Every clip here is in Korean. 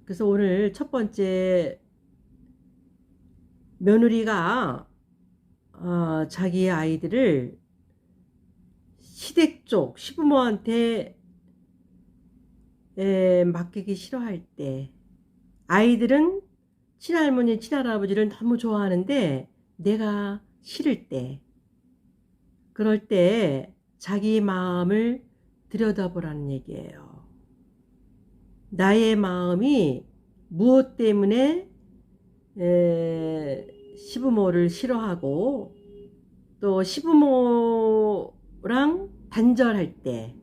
그래서 오늘 첫 번째 며느리가 자기 아이들을 시댁 쪽 시부모한테 맡기기 싫어할 때, 아이들은 친할머니 친할아버지를 너무 좋아하는데 내가 싫을 때, 그럴 때 자기 마음을 들여다보라는 얘기예요. 나의 마음이 무엇 때문에 시부모를 싫어하고 또 시부모랑 단절할 때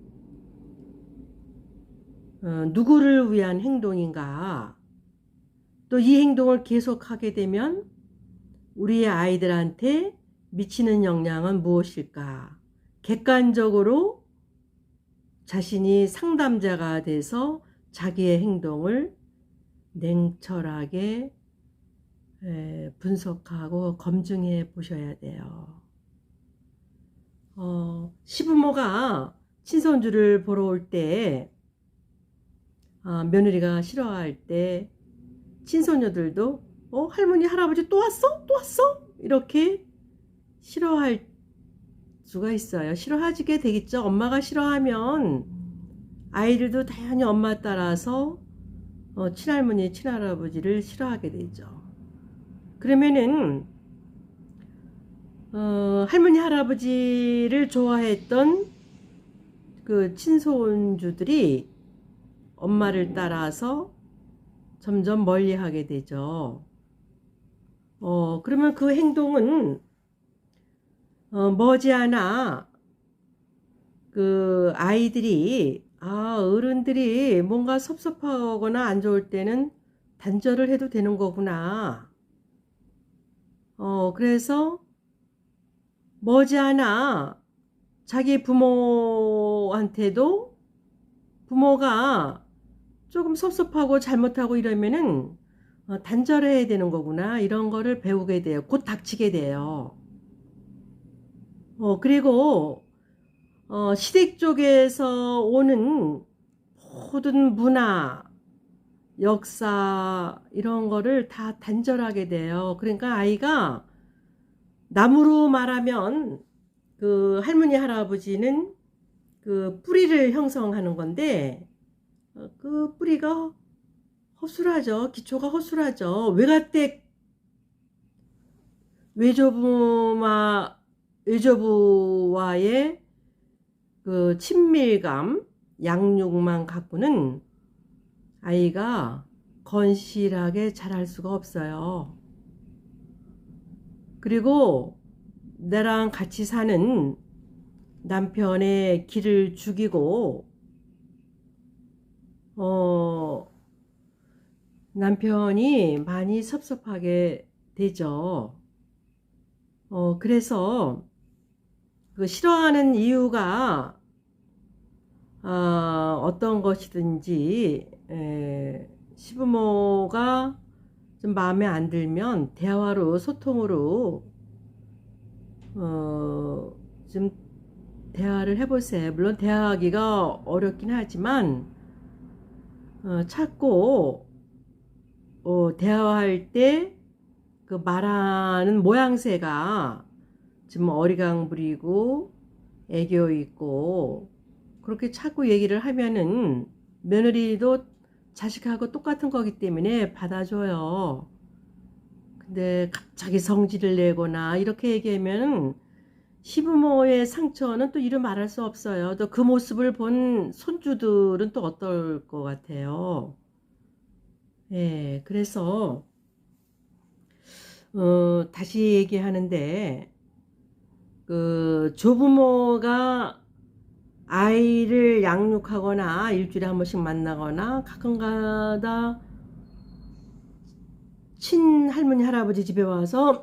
누구를 위한 행동인가, 또 이 행동을 계속하게 되면 우리의 아이들한테 미치는 영향은 무엇일까, 객관적으로 자신이 상담자가 돼서 자기의 행동을 냉철하게 분석하고 검증해 보셔야 돼요. 시부모가 친손주를 보러 올 때, 며느리가 싫어할 때 친손녀들도 할머니 할아버지 또 왔어? 또 왔어? 이렇게 싫어할 수가 있어요. 싫어하게 되겠죠. 엄마가 싫어하면 아이들도 당연히 엄마 따라서 친할머니 친할아버지를 싫어하게 되죠. 그러면은 할머니 할아버지를 좋아했던 그 친손주들이 엄마를 따라서 점점 멀리하게 되죠. 그러면 그 행동은 머지않아 그 아이들이 어른들이 뭔가 섭섭하거나 안 좋을 때는 단절을 해도 되는 거구나. 그래서 머지않아 자기 부모한테도, 부모가 조금 섭섭하고 잘못하고 이러면은 단절해야 되는 거구나, 이런 거를 배우게 돼요. 곧 닥치게 돼요. 그리고 시댁 쪽에서 오는 모든 문화, 역사 이런 거를 다 단절하게 돼요. 그러니까 아이가, 나무로 말하면 그 할머니 할아버지는 그 뿌리를 형성하는 건데, 그 뿌리가 허술하죠. 기초가 허술하죠. 외가댁 외조부와의 그 친밀감, 양육만 갖고는 아이가 건실하게 자랄 수가 없어요. 그리고 나랑 같이 사는 남편의 기를 죽이고 남편이 많이 섭섭하게 되죠. 그래서 그 싫어하는 이유가 어떤 것이든지 시부모가 좀 마음에 안 들면 대화로, 소통으로 좀 대화를 해보세요. 물론 대화하기가 어렵긴 하지만 찾고 대화할 때 그 말하는 모양새가 좀 어리광 부리고 애교 있고 그렇게 자꾸 얘기를 하면은 며느리도 자식하고 똑같은 거기 때문에 받아줘요. 근데 갑자기 성질을 내거나 이렇게 얘기하면 시부모의 상처는 또 이루 말할 수 없어요. 또 그 모습을 본 손주들은 또 어떨 것 같아요. 예, 그래서 다시 얘기하는데, 그 조부모가 아이를 양육하거나 일주일에 한 번씩 만나거나 가끔가다 친할머니 할아버지 집에 와서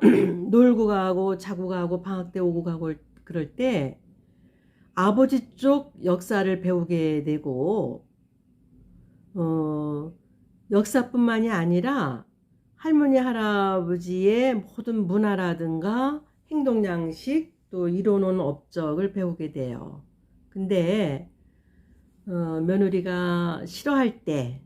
놀고 가고 자고 가고 방학 때 오고 가고 그럴 때 아버지 쪽 역사를 배우게 되고, 역사뿐만이 아니라 할머니 할아버지의 모든 문화라든가 행동 양식, 또 이뤄놓은 업적을 배우게 돼요. 근데 며느리가 싫어할 때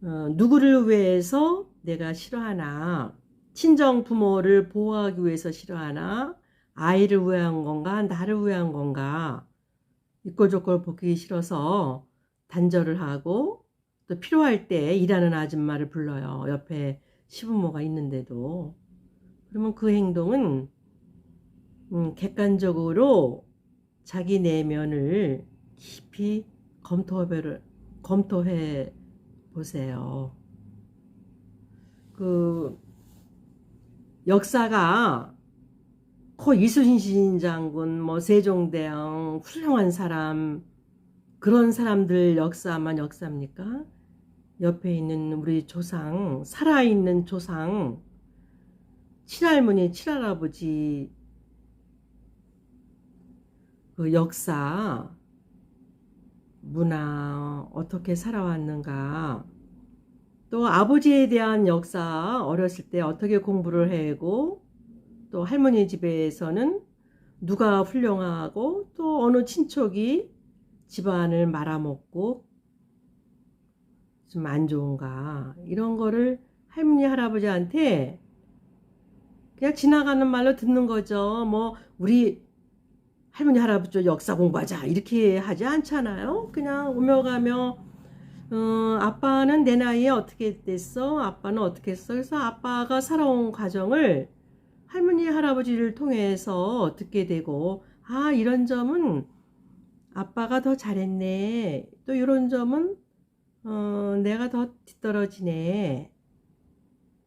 누구를 위해서 내가 싫어하나, 친정 부모를 보호하기 위해서 싫어하나, 아이를 위한 건가, 나를 위한 건가, 이꼴저꼴 보기 싫어서 단절을 하고, 또 필요할 때 일하는 아줌마를 불러요. 옆에 시부모가 있는데도. 그러면 그 행동은 객관적으로 자기 내면을 깊이 검토해 보세요. 그 역사가 이순신 장군, 뭐 세종대왕 훌륭한 사람, 그런 사람들 역사만 역사입니까? 옆에 있는 우리 조상, 살아있는 조상, 친할머니, 친할아버지 그 역사, 문화 어떻게 살아왔는가, 또 아버지에 대한 역사, 어렸을 때 어떻게 공부를 해고, 또 할머니 집에서는 누가 훌륭하고 또 어느 친척이 집안을 말아먹고 좀 안 좋은가, 이런 거를 할머니 할아버지한테 그냥 지나가는 말로 듣는 거죠. 뭐 우리 할머니 할아버지 역사 공부하자 이렇게 하지 않잖아요. 그냥 오며 가며 아빠는 내 나이에 어떻게 됐어? 아빠는 어떻게 했어? 그래서 아빠가 살아온 과정을 할머니 할아버지를 통해서 듣게 되고, 아, 이런 점은 아빠가 더 잘했네, 또 이런 점은 내가 더 뒤떨어지네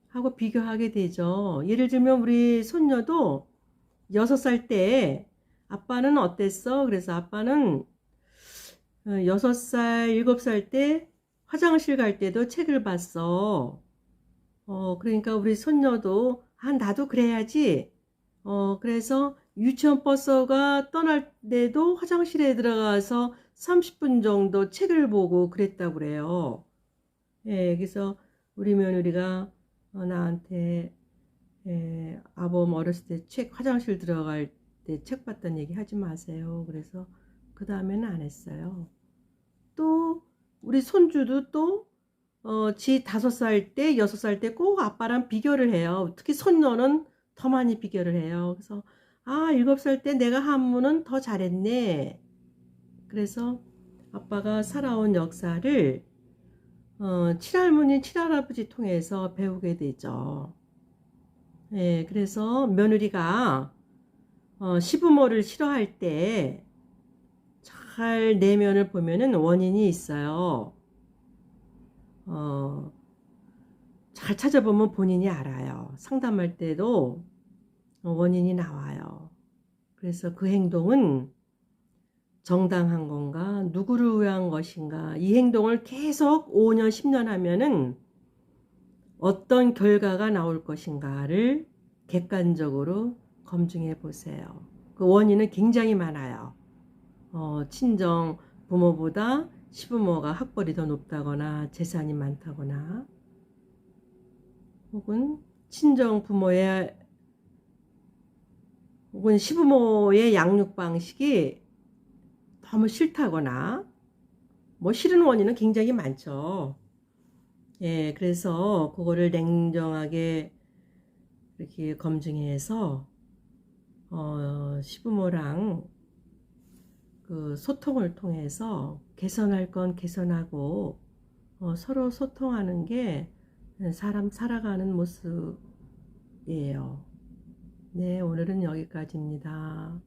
하고 비교하게 되죠. 예를 들면 우리 손녀도 6살 때 아빠는 어땠어? 그래서 아빠는 6살, 7살 때 화장실 갈 때도 책을 봤어. 그러니까 우리 손녀도 나도 그래야지. 그래서 유치원 버스가 떠날 때도 화장실에 들어가서 30분 정도 책을 보고 그랬다고 그래요. 예, 그래서 우리 며느리가 나한테 아범 어렸을 때 화장실 들어갈 때 책 봤다는 얘기 하지 마세요. 그래서 그 다음에는 안 했어요. 또 우리 손주도 또 지 5살 때, 6살 때 꼭 아빠랑 비교를 해요. 특히 손녀는 더 많이 비교를 해요. 그래서 7살 때 내가 한문은 더 잘했네. 그래서 아빠가 살아온 역사를 친할머니, 친할아버지 통해서 배우게 되죠. 예, 그래서 며느리가 시부모를 싫어할 때 잘 내면을 보면은 원인이 있어요. 잘 찾아보면 본인이 알아요. 상담할 때도 원인이 나와요. 그래서 그 행동은 정당한 건가, 누구를 위한 것인가, 이 행동을 계속 5년, 10년 하면은 어떤 결과가 나올 것인가를 객관적으로 검증해 보세요. 그 원인은 굉장히 많아요. 친정 부모보다 시부모가 학벌이 더 높다거나 재산이 많다거나, 혹은 친정 부모의 혹은 시부모의 양육 방식이 너무 싫다거나, 뭐 싫은 원인은 굉장히 많죠. 예, 그래서 그거를 냉정하게 이렇게 검증해서 시부모랑 그 소통을 통해서 개선할 건 개선하고 서로 소통하는 게 사람 살아가는 모습이에요. 네, 오늘은 여기까지입니다.